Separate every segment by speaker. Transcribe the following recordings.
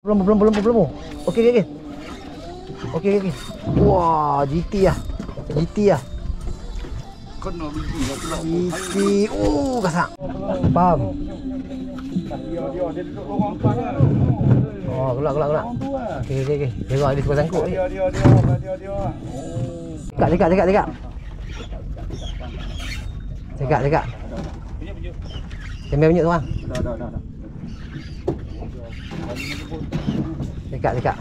Speaker 1: Belum. Okey. Wah, GT lah. GT. Oh, kasar. Faham.
Speaker 2: Dia duduk lorong atas kan.
Speaker 1: Oh, gelak. Okey. Dia suka sangkut.
Speaker 2: Dia.
Speaker 1: Cekak. Sambil bunyi tu bang.
Speaker 2: Dah.
Speaker 1: Cekak.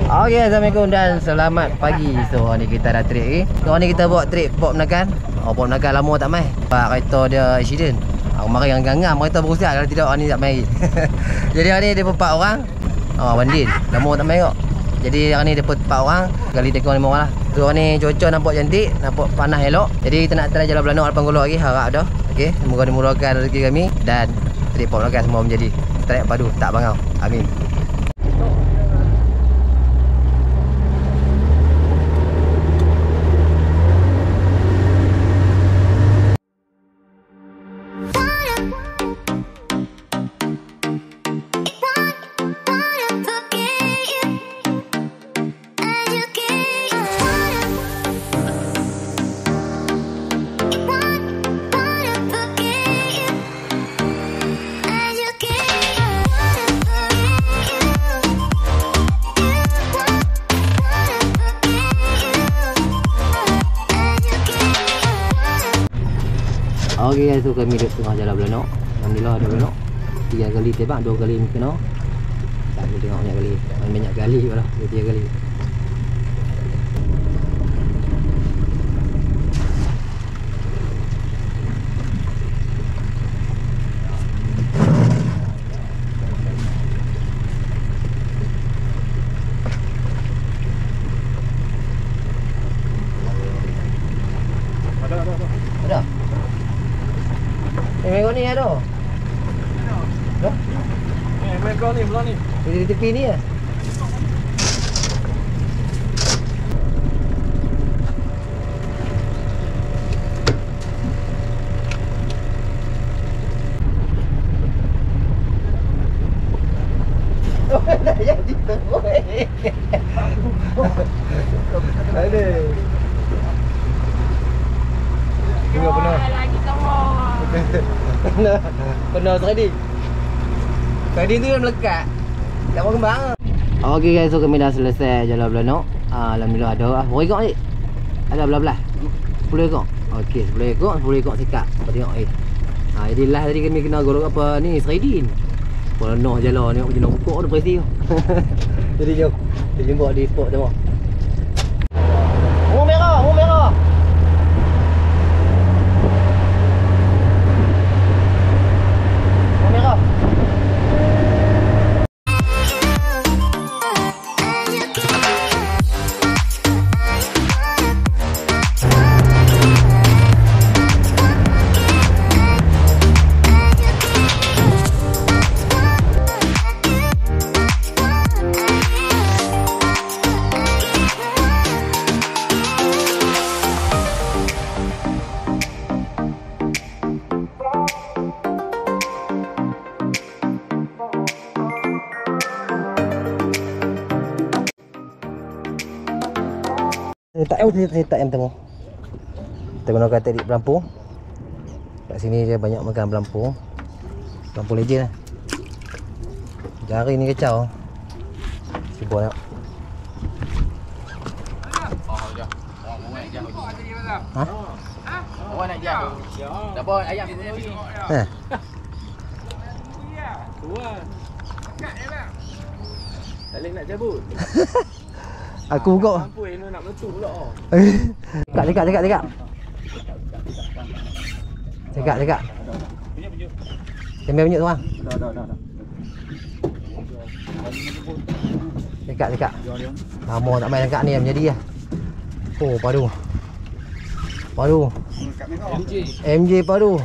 Speaker 1: Okay, Assalamualaikum dan selamat pagi. So, ni kita dah trip ni kita buat trip Port Menakan. Port Menakan lama tak main. Sebab kereta dia accident. Kemarin yang gangam kereta berusia. Kalau tidak hari ni tak main. Jadi hari ni dia 4 orang. Bandin. Lama tak main kok. Jadi hari ni dia 4 orang. Kali tekong 5 orang lah. So hari ni cuaca nampak cantik, nampak panas elok. Jadi kita nak try jalan Belanok Alpan Golok lagi. Harap dah. Okey, semoga dimurahkan rezeki kami dan trip Port Menakan semua menjadi trek padu tak bangau. Amin. Okey guys, so kami duduk tengah jalan Belanok. Alhamdulillah ada Belanok 3 kali tebak, 2 kali kena. Tak boleh tengok banyak kali pula, 3 kali. Ada? Mengok ni ada. Dah.
Speaker 2: Mengok ni belah ni.
Speaker 1: Di tepi ni ya. Oh, dah jadi tu. Ada. Tengok penuh.
Speaker 3: Lagi tawar.
Speaker 1: Penuh tadi tu yang melekat. Tak mau kembang. Okey guys, so kami dah selesai jalan Belanok. Alhamdulillah ada lah. Berapa ekor ni? Ada belah-belah 10 ekor. Okey, 10 ekor sikap. Kau tengok jadi lah tadi kami kena golok apa ni, Sridin. Penuh jalan ni, jenak pokok tu berisi tu. Jadi jom kita jumpa di spot tengok. Murah merah. Saya tak yang temu. Kita gunakan teknik pelampung. Kat sini dia banyak makan pelampung. Pelampung legend lah. Jari ni kacau. Cuba nak. Ha?
Speaker 4: Awak nak jam? Tak apa, ayam tu ni.
Speaker 2: Tuan. Dekat je bang. Tak boleh nak cabut.
Speaker 1: Aku buka.
Speaker 2: Ampun, nak meletup pula.
Speaker 1: Cekak. Cekak. Sambil bunyi tu bang.
Speaker 2: Dah.
Speaker 1: Cekak. Lama tak main dekat ni menjadi lah. Oh, padu. MJ padu.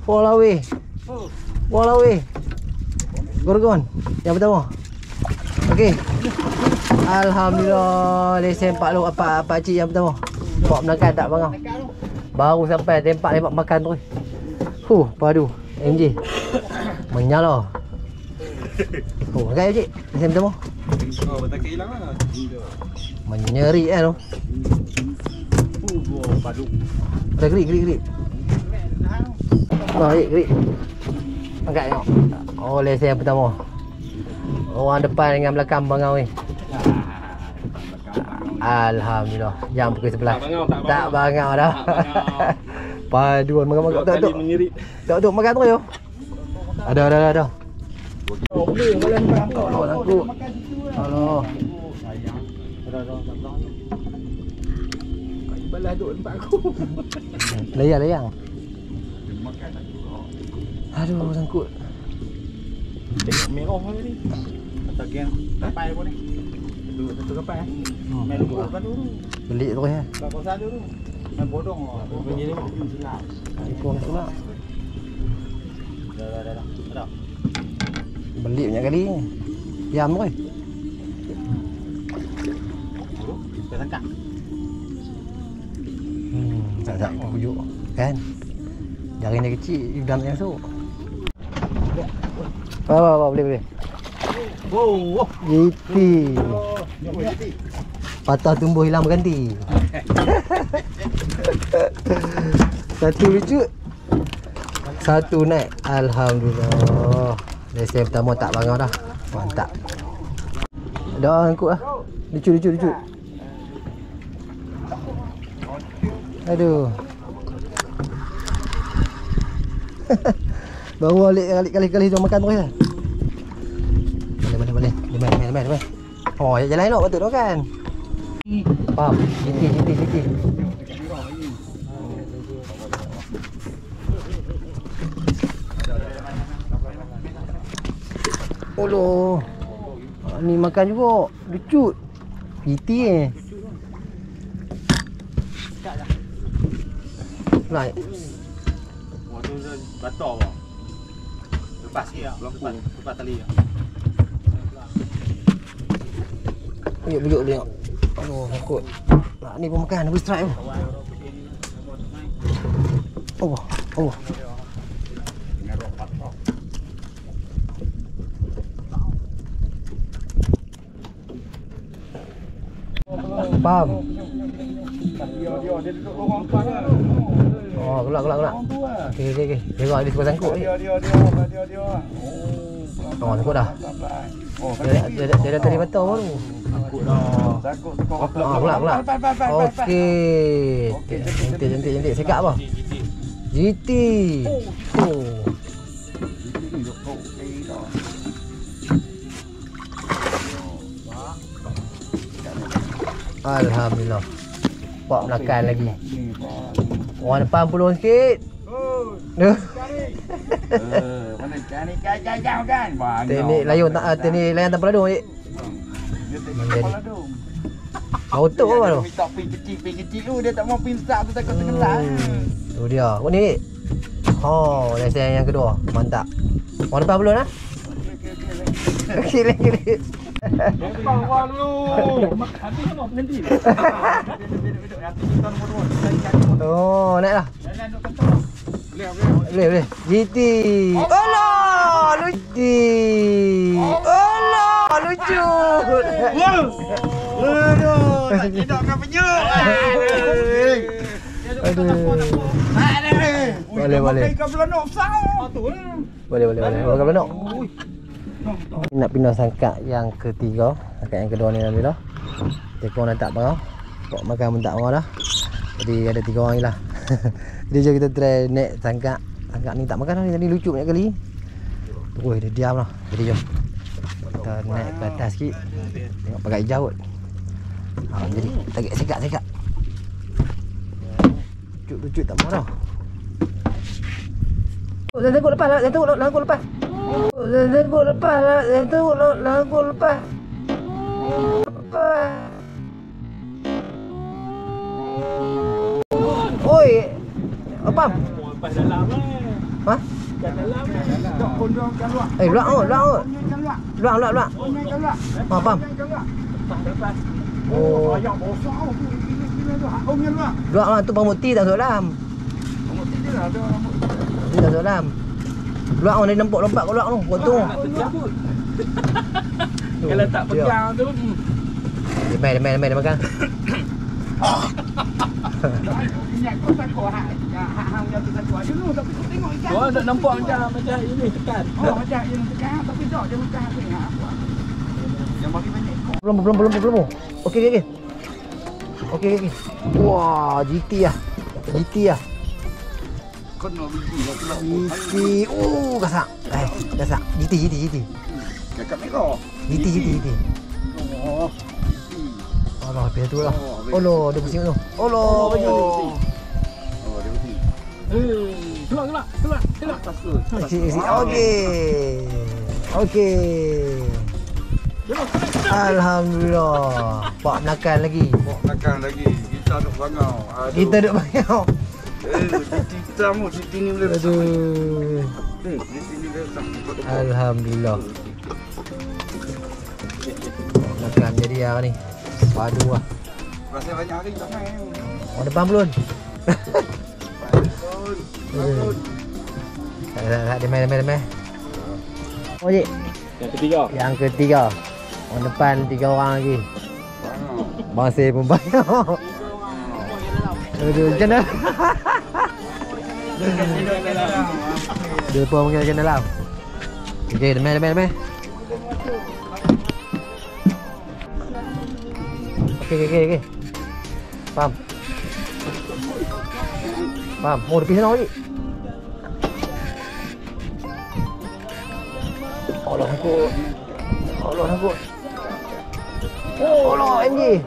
Speaker 1: Wallawi. Gorgon. Yang pertama. Okey. Alhamdulillah, lesen pak lu apa cik yang pertama. Bawa menakan tak bang? Baru sampai tempat lepak makan tu. Padu MJ. Menyala. Makan je cik. Lesen pertama.
Speaker 2: Tak hilang lah.
Speaker 1: Menyeri kan tu.
Speaker 2: Padu.
Speaker 1: Dah gerik. Gerik. Angkat tengok. Lesen yang pertama. Orang depan dengan belakang bangau ni. Alhamdulillah. Yang pukul sebelah. Tak bangau dah. Paduan makan tok. Tok makan tu yo. Ada. Tolong aku. Tolong.
Speaker 2: Balas duk tempat aku.
Speaker 1: Layang. Aduh, sangkut.
Speaker 2: Tengok merah ni. Atas geng kapal pun ni. Satu kapal. Main dulu kan dulu.
Speaker 1: Belik terus ya.
Speaker 2: Tak pasal dulu. Main bodong. Bunyi ni silap.
Speaker 1: Ikut pula.
Speaker 2: Dah.
Speaker 1: Belik banyak kali. Diam tu.
Speaker 2: Kita tangkap.
Speaker 1: Tak bujuk kan. Jari dia kecil, udang yang masuk. Boleh. GT. Patah tumbuh hilang berganti. Satu lucut. Satu naik. Alhamdulillah. Lesen pertama tak bangau dah. Mantap. Dah angkut lah. Lucut. Aduh. Baru balik kali-kali tu makan terus lah. Boleh. Main. Jalan elok patut tu kan. Faham? GT. Oloh. Ni makan juga. Lucut. GT Naik.
Speaker 2: Waktu batal bang. Lepas tali.
Speaker 1: Buyuk tengok. Aduh, takut. Nak ni pun makan, habis strike tu. Oh. Faham?
Speaker 2: Dia duduk lorong depan lah.
Speaker 1: Gelak. Okey. Tengok dia suka sangkut ni.
Speaker 2: Dia.
Speaker 1: Sangkut dah. Dia dah tadi betul baru.
Speaker 2: Sangkut dah.
Speaker 1: Gelak. Okey. Cantik. Sekak apa? GT. Alhamdulillah. Pak makan lagi. Orang depan pulung sikit.
Speaker 2: Mana cari jauh kan?
Speaker 1: Teknik layan tanpa ladung cik. Auto apa tu?
Speaker 2: Minta pin kecil tu dia tak mau pin start tu takut tenggelam.
Speaker 1: Tu dia. Kau ni. Lesen yang kedua. Mantap. Orang depan belum lah? Okey.
Speaker 2: Kau dulu. Habis semua berhenti.
Speaker 1: Naik lah. Boleh. GT. Alah, lucu. Alah, lucu.
Speaker 2: Aduh, tak jedok kan penyuk.
Speaker 1: Boleh.
Speaker 2: Kau belanok sah.
Speaker 1: Boleh. Makan belanok. Nak pindah sangkak yang ketiga. Sangkak yang kedua ni Alhamdulillah. Tekong dah tak bangau. Kok makan pun tak bangau dah. Jadi ada 3 orang je lah. Jadi jom kita try naik sangkak. Sangkak ni tak makan dah ni. Tadi lucu banyak kali. Dia diam lah. Jadi jom kita naik ke atas sikit. Tengok pakai hijau kot. Jadi target sekak. Lucut tak mahu dah. Jangan tengok lepas. Oi, apa?
Speaker 2: Lepas dalam
Speaker 1: Ha?
Speaker 2: dalam tak kondom kan luak.
Speaker 1: Luak. Luak. Apa?
Speaker 2: lepas.
Speaker 1: Oh.
Speaker 2: Ayam besar tu. Gila tu. Hak omnya luar.
Speaker 1: Luak mak tu pemutih tak masuk dalam.
Speaker 2: Pemutih dia lah. Dia
Speaker 1: Ni tak masuk dalam. Luak orang dia nampak lompat ke luak tu. Kau tu.
Speaker 2: nak terjabut. Kalau tak pegang tu.
Speaker 1: Dia main dia makan.
Speaker 2: Minyak kau takut hak hang yang tu takut aja tu tapi kau tengok ikan. Kau nak nampak macam ini tekan. Oh macam ini tekan tapi tak dia makan apa ni. Yang bagi banyak.
Speaker 1: Belum. Okey. Wah, GT lah.
Speaker 2: Kena biji lah tu.
Speaker 1: GT. Gasak. Gasak. GT.
Speaker 2: Kakak merah.
Speaker 1: GT.
Speaker 2: Oh.
Speaker 1: Alah, biar tu lah. Oloh, dia pusing tu. Oloh, baju.
Speaker 2: Oh, dia pusing. Keluar. Atas tu.
Speaker 1: Okey. Alhamdulillah. Pak menakan lagi.
Speaker 2: Kita duk bangau.
Speaker 1: Kita duk bangau.
Speaker 2: Kita mu sini ni boleh.
Speaker 1: Aduh.
Speaker 2: Di sini dia tak.
Speaker 1: Alhamdulillah. Makan jadi hari ni. Padu lah.
Speaker 2: Rasa banyak hari tak main.
Speaker 1: Oh, depan belum?
Speaker 2: Bangun.
Speaker 1: Tak, dia main. Oh, Cik. Yang ketiga. Orang depan 3 orang lagi. Masih pun banyak. Aduh, macam mana? Dia pun mungkin macam dalam. Okey, demai. Okey. Faham. Oh, dia pergi sana lagi. Allah takut. Allah, MJ.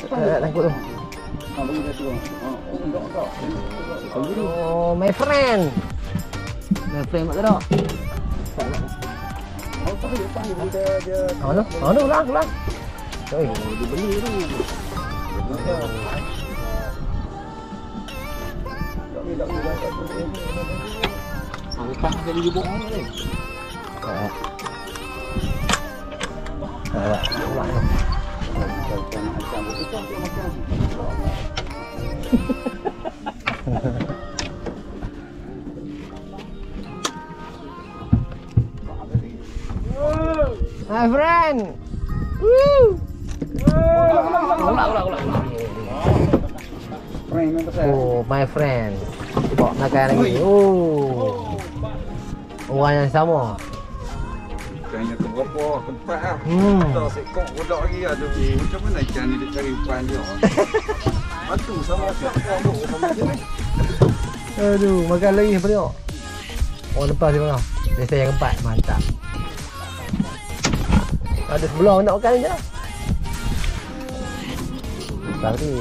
Speaker 1: Tak takut tu. Oh, my friend. Mak tak. Ulang. Oi, dia beli tu.
Speaker 2: Lepas jadi jebuk orang ni.
Speaker 1: Ulang tu. My friend. Woo. Ulang. Oh, my friend. Bawa makan lagi. Oh. Orang yang sama.
Speaker 2: Ikannya ke berapa tempat lah. Tak sekok budak lagi lah. Macam mana ikan ni dia cari umpan dia? Batu sama siap kau sama dia ni.
Speaker 1: Aduh, makan lagi apa tengok. Orang lepas di mana? Biasa yang keempat. Mantap. Ada sebelah nak makan je. Tadi.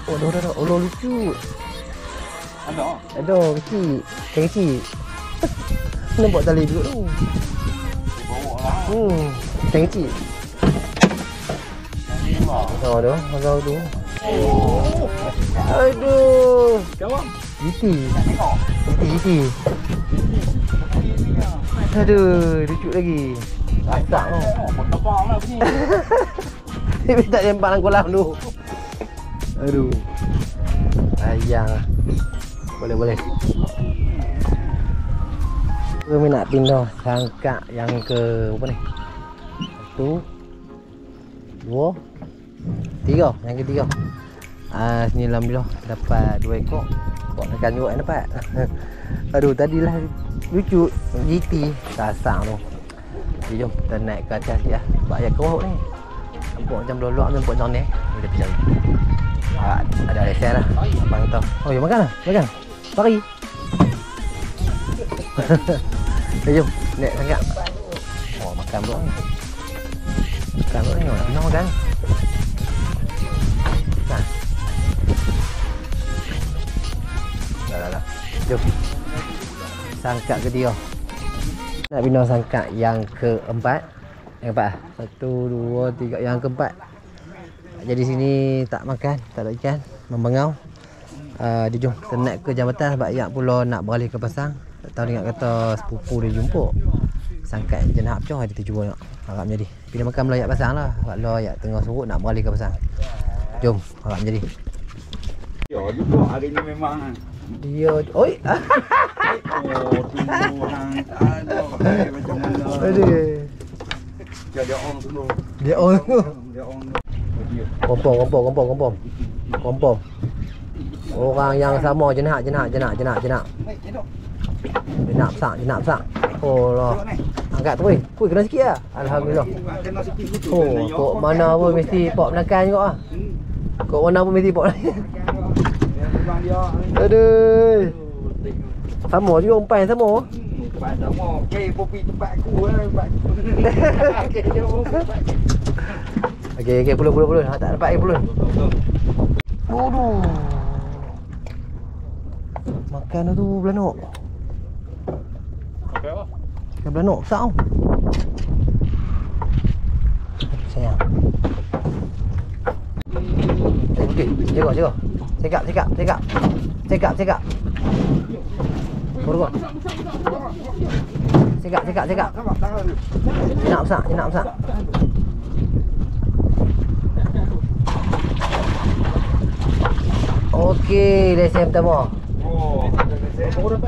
Speaker 1: Oh, dah. Oh, lucu. Ada kecil. Yang kecil. Nampak tali duduk tu.
Speaker 2: Bawa lah.
Speaker 1: Yang kecil. Oh, dah. Makan tu. Aduh.
Speaker 2: Kawan.
Speaker 1: GT. Aduh, lucu lagi. Asak tu.
Speaker 2: Potong lah bunyi.
Speaker 1: Dia minta jempak dalam kolam tu. Aduh. Sayang. Boleh. Kami nak pindah sangkak yang ke apa ni? 1 2 3. Yang ketiga. Sini alhamdulillah dapat 2 ekor. Kok makan juga yang dapat. Aduh, tadilah lucu GT tasak tu. Jadi jom kita naik ke atas je lah. Sebab ayat keruk ni nampak macam lolok, nampak macam ni. Kita pergi cari. Ada lesen lah. Abang kata, oh ya makan lah. Mari. Jom naik sangat. Oh, makan pula ni. Nak makan. Dah. Jom. Sangkak ketiga. Nak pindah sangkak yang keempat. Yang keempat lah. 1, 2, 3. Yang keempat. Jadi sini tak makan, tak ada ikan, membengau. Dia jom kita naik ke jambatan sebab Yak pula nak beralih ke pasang. Tak tahu dengar kata sepupu dia jumpa. sangkat jenah pecah dia tercuba nak. Harap jadi. Pilih makan melayat pasang lah. Kalau ayat tengah surut nak beralih ke pasang. Jom, harap jadi.
Speaker 2: Ya juga hari ni memang.
Speaker 1: Dia oi.
Speaker 2: Oh, Tuhan. Aduh, macam mana.
Speaker 1: Aduh.
Speaker 2: Dia on dulu.
Speaker 1: Dia on tu.
Speaker 2: Dia on.
Speaker 1: Kompom. Orang yang sama jenak. Jenak besar. Oh lah. Angkat tu weh. Kui kena sikit lah. Alhamdulillah. Oh, kok mana pun mesti pok menakan juga ah. Kok mana pun mesti pok. Aduh. Sama juga umpan sama.
Speaker 2: Umpan sama. Okey, popi tempat aku lah.
Speaker 1: Okey, pulun. Tak dapat lagi pulun. Aduh. Makan tu belanok. Ikan belanok besar tau. Sayang. Okey, jaga. Cekak. Gorgon. Cekak. Jenak besar. Okey, lesen pertama.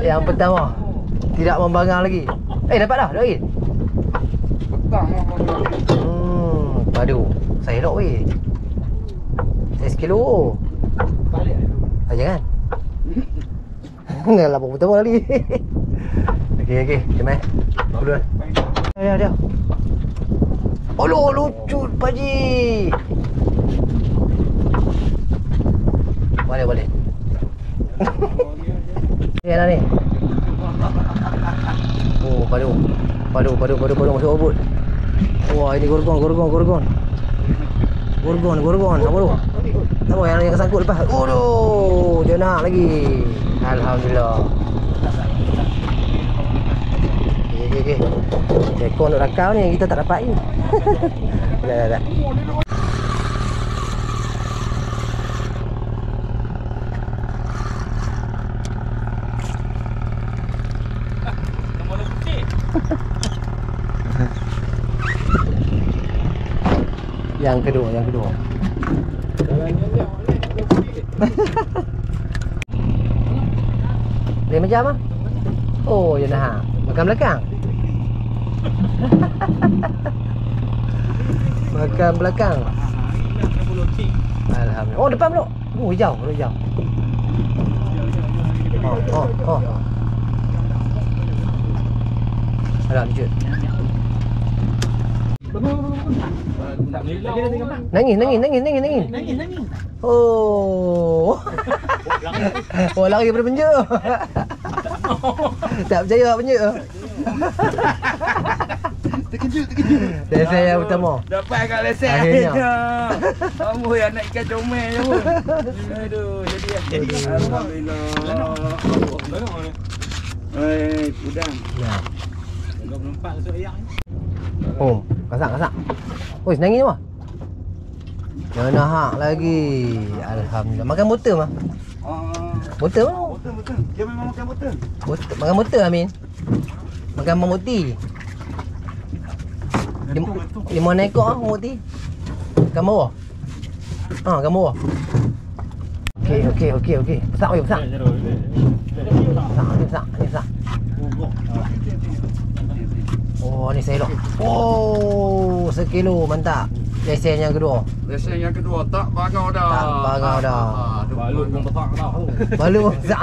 Speaker 1: Yang pertama. Tidak membangang lagi. Dapat dah lagi.
Speaker 2: Petang lah.
Speaker 1: Padu. Saya elok weh. Saya sekilo. Jangan. Dah lapar pertama kali. Okey. Jom Duluan. Dia. Oloh, lucu Pakcik. Boleh. Ni lah ni. Oh, padu masuk obot. Wah, ini gorgon. Apa tu? Apa yang kesangkut lepas? Aduh, jenak lagi. Alhamdulillah. Okey. Ekor nak rakau ni kita tak dapat ni. Dah. Yang kedua. Dia macam apa? Oh, ya nah. Makan belakang. Makan belakang. Alhamdulillah. Oh, depan pula. Oh, hijau. Oh. Alah, lanjut. Nangis. Oh. Oh, lari daripada penjara. Tak percaya penjara.
Speaker 2: Terkejut.
Speaker 1: Lesen yang pertama.
Speaker 2: Dapat kat lesen
Speaker 1: akhirnya.
Speaker 2: Kamu yang nak ikan comel je pun. Aduh, jadi. Alhamdulillah. Udang.
Speaker 1: Ya.
Speaker 4: 24 masuk ayam ni.
Speaker 1: Oh, kasak. Oh, senangnya mah. Kena hak lagi. Alhamdulillah. Makan butter mah. Butter mah.
Speaker 2: Betul. Dia memang makan butter.
Speaker 1: Makan butter Amin. Makan bawang putih. Dia mana ekor ah bawang putih? Kat bawah. Kat bawah. Okey. Besar. Besar. Oh, ni saya elok. Oh, sekilo mantap. Lesen yang kedua.
Speaker 2: Tak bangau dah.
Speaker 4: Balut pun besar dah.
Speaker 1: Balut besar.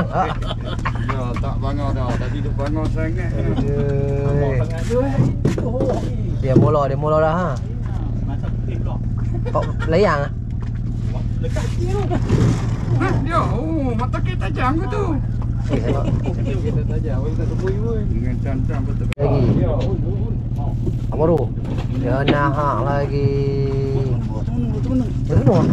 Speaker 2: Ya, tak bangau dah. Tadi tu bangau sangat.
Speaker 4: Sangat tu.
Speaker 1: Dia mula dah ha.
Speaker 4: Masa putih pula.
Speaker 1: Kau layang ah.
Speaker 4: Dekat sini tu.
Speaker 2: Dia, mata kita tajam ke tu?
Speaker 4: Kita tajam, kita tepui pun.
Speaker 2: Dengan cancang betul.
Speaker 1: Lagi. Apa tu? Dia nak hak lagi. Betul.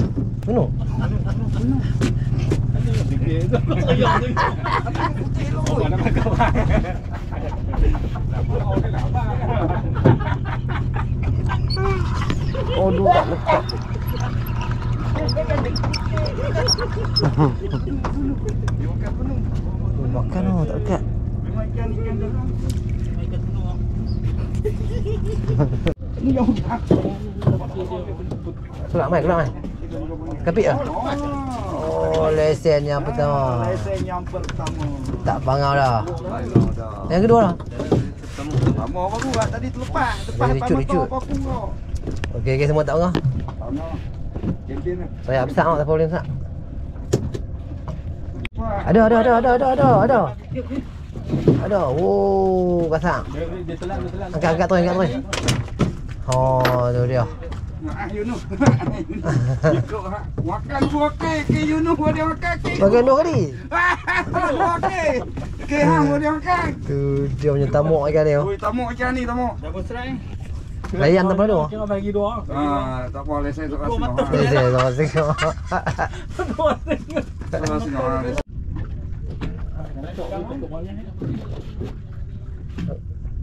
Speaker 1: Oh, dua tak lekat. Makan tak lekat.
Speaker 2: Memang ikan dalam. Ni yang dah.
Speaker 1: Keluar mai. Kapit ah. Oh, lesen yang pertama.
Speaker 2: Lesen yang pertama.
Speaker 1: Tak bangau dah. Yang kedua lah.
Speaker 2: Lama apa buat tadi terlepas. Lepas
Speaker 1: Lucut. Okey, semua tak bangau.
Speaker 2: Kempen.
Speaker 1: Saya besar tak boleh besar. Ada. Ada. Oh, kasar.
Speaker 4: Dia telan.
Speaker 1: Angkat terus. Oh, tu dia.
Speaker 2: Yunus. Makan buah ke Yunus dia makan ke.
Speaker 1: Makan dua kali.
Speaker 2: Buah ke hang dia makan.
Speaker 1: Tu dia punya tamuk ikan dia.
Speaker 2: Oi, tamuk ikan ni tamuk.
Speaker 4: Dah berserai.
Speaker 1: Layan tak perlu.
Speaker 4: Kira bagi dua.
Speaker 2: Tak boleh saya tak kasih.
Speaker 1: Saya tak tengok.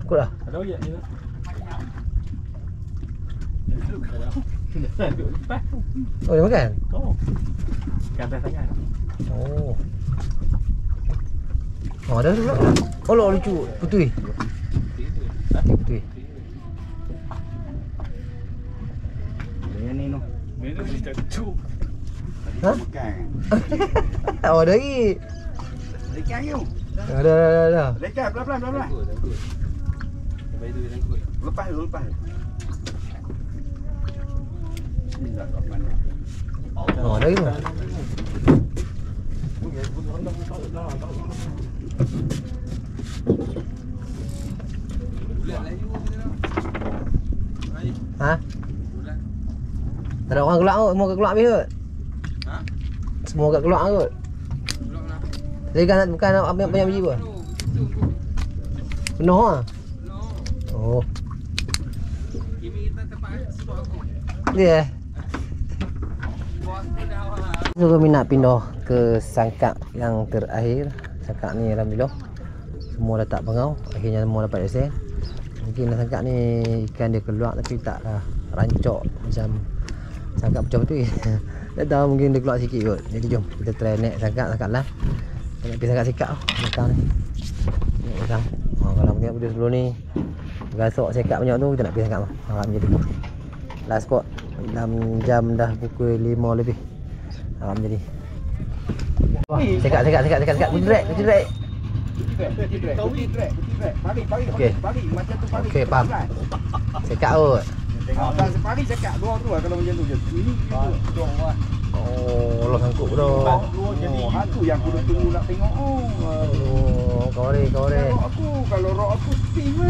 Speaker 1: Kau dah.
Speaker 4: Ada ya ni.
Speaker 1: Oh, dia makan?
Speaker 4: Oh. Gadas sangat.
Speaker 1: Oh. Oh, ada pula. Oh, lo lucu. Putui. Putui.
Speaker 2: Dia ni noh.
Speaker 4: Benda mesti cu.
Speaker 1: Ha?
Speaker 2: Makan.
Speaker 1: Oh, ada lagi.
Speaker 2: Ikan you.
Speaker 1: Ada.
Speaker 2: Ikan pelan-pelan. Lepas.
Speaker 1: Oh, ada lagi. Ha? Tak ada orang keluar kot. Semua kat keluar habis kot.
Speaker 4: Ha?
Speaker 1: Semua kat keluar kot. Jadi kan bukan banyak biji apa? Penuh ah. Oh. Ya. So kami nak pindah ke sangkak yang terakhir. Sangkak ni alhamdulillah semua dah tak bangau. Akhirnya semua dapat lesen. Mungkin sangkak ni ikan dia keluar tapi tak rancak macam sangkak pecah betul. Tak tahu mungkin dia keluar sikit kot. Jadi jom kita try naik sangkak lah. Kita nak pergi sangkak sikap belakang ni. Naik belakang. Kalau punya video sebelum ni gasok sekak banyak tu, kita nak pergi sangkak lah. Harap jadi last spot dalam jam dah pukul 5 lebih. Harap jadi sekak. Putih drag. Pagi macam tu pagi. Okey, faham. Sekak kot.
Speaker 2: Tengok dah separi cakap dua tu kalau macam tu je. Ini tu.
Speaker 1: Oh, lo sangkut dah.
Speaker 2: Oh, aku yang aku tunggu nak tengok.
Speaker 1: Oh, kore.
Speaker 2: Aku kalau rock aku steam.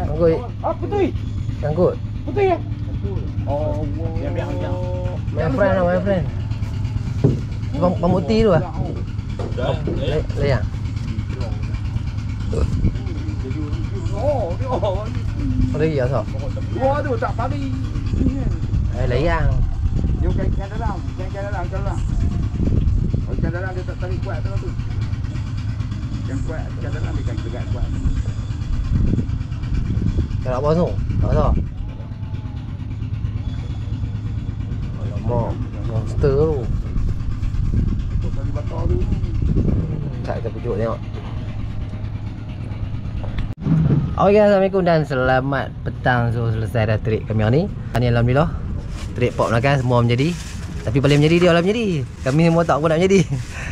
Speaker 1: Sangkut.
Speaker 2: Apa tu?
Speaker 1: Sangkut.
Speaker 2: Betul ya? Oh,
Speaker 4: Biar.
Speaker 1: My friend. Bang Muti tu ah. Layang.
Speaker 2: Oh,
Speaker 1: Lagi asal.
Speaker 2: dua tu tak pari.
Speaker 1: Layang.
Speaker 2: Dia ikan dalam. Ikan dalam dia tak tarik kuat tu. Yang kuat ikan dalam dia kan tegak kuat.
Speaker 1: Kalau apa tu? Tak tahu. Alamak, monster tu.
Speaker 2: Tadi batal tu.
Speaker 1: Tak kita pujuk tengok. Okey, assalamualaikum dan selamat petang. So selesai dah trip kami ni. Ni alhamdulillah. Trip pop makan semua menjadi. Tapi paling menjadi dia lah menjadi. Kami semua tak apa nak menjadi.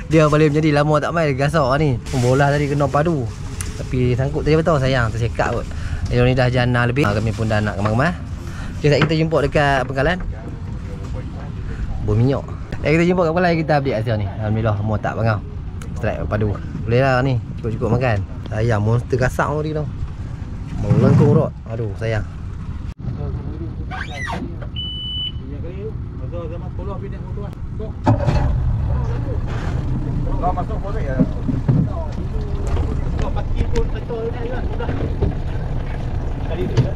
Speaker 1: Dia paling menjadi, lama tak main gasak ni. Bola tadi kena padu. Tapi sangkut tadi betul sayang, tersekat kot. Ni dah jana lebih. Kami pun dah nak kemas-kemas. Okay, sekejap kita jumpa dekat Pengkalan. Bom minyak. Kita jumpa kat Pengkalan, kita update hasil ni. Alhamdulillah semua tak bangau. Strike padu. Boleh lah ni. Cukup-cukup makan. Sayang monster gasak tadi tau. Mau lengkung rot. Aduh sayang.
Speaker 2: Kau masuk boleh ya?
Speaker 4: Kau pasti pun betul dah kan. Sudah. Tadi tu dah.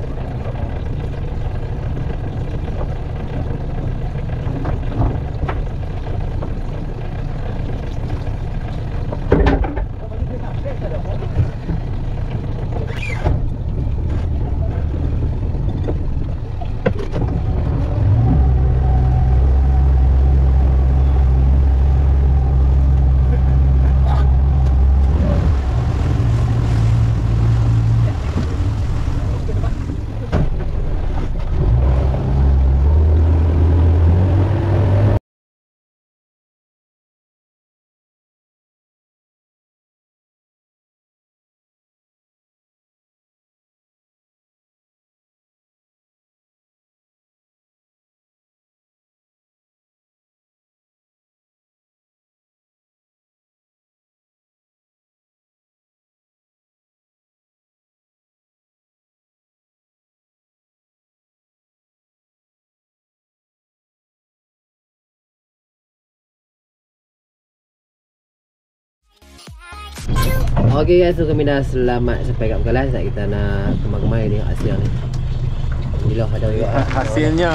Speaker 1: Okey guys, so kami dah selamat sampai kat Bekalan. Saat kita nak kemai-kemai tengok hasil ni. Alhamdulillah ada juga
Speaker 2: hasilnya.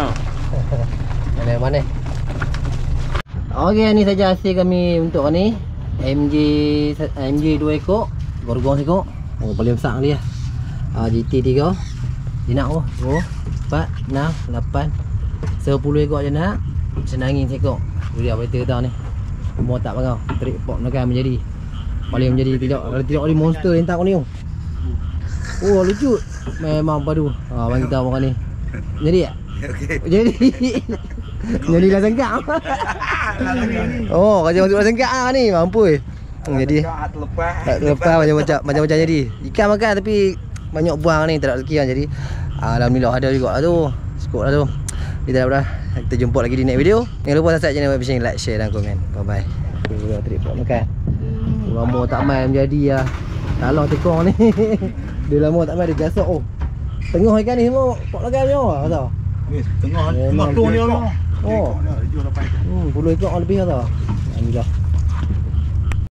Speaker 1: Mana? Okey, ni saja hasil kami untuk ni. MG 2 ekor, gorgong sekor. Oh, paling besar kali lah. GT 3. Jinak oh. 4, 6, 8, 10 ekor je nak. Senangin sekor. Dia apa kita kata ni. Semua tak bangau. Trip pop nak kan menjadi. Paling menjadi tidak. Kalau tidak ni monster hentak ni. Oh, lucu. Memang padu. Bang kita orang ni. Jadi tak? Okey. Jadi. Jadi dah sengkak. Oh, macam masuk dah sengkak ni. Mampu. Jadi tak terlepas macam-macam jadi. Ikan makan tapi banyak buang ni, tak ada rezeki kan. Jadi alhamdulillah ada juga lah tu. Cukup lah tu. Kita dah kita jumpa lagi di next video. Jangan lupa subscribe channel Web Fishing, like, share dan komen. Bye bye. Kita trip pula makan. Lama tak main menjadi lah. Talah tekong ni. Dia lama tak main, dia gasok. Oh, tengah ikan ni semua pok lagai punya lah tau.
Speaker 2: Tengah tu ni lah.
Speaker 1: Oh, 10 ekor lebih lah tau. Alhamdulillah.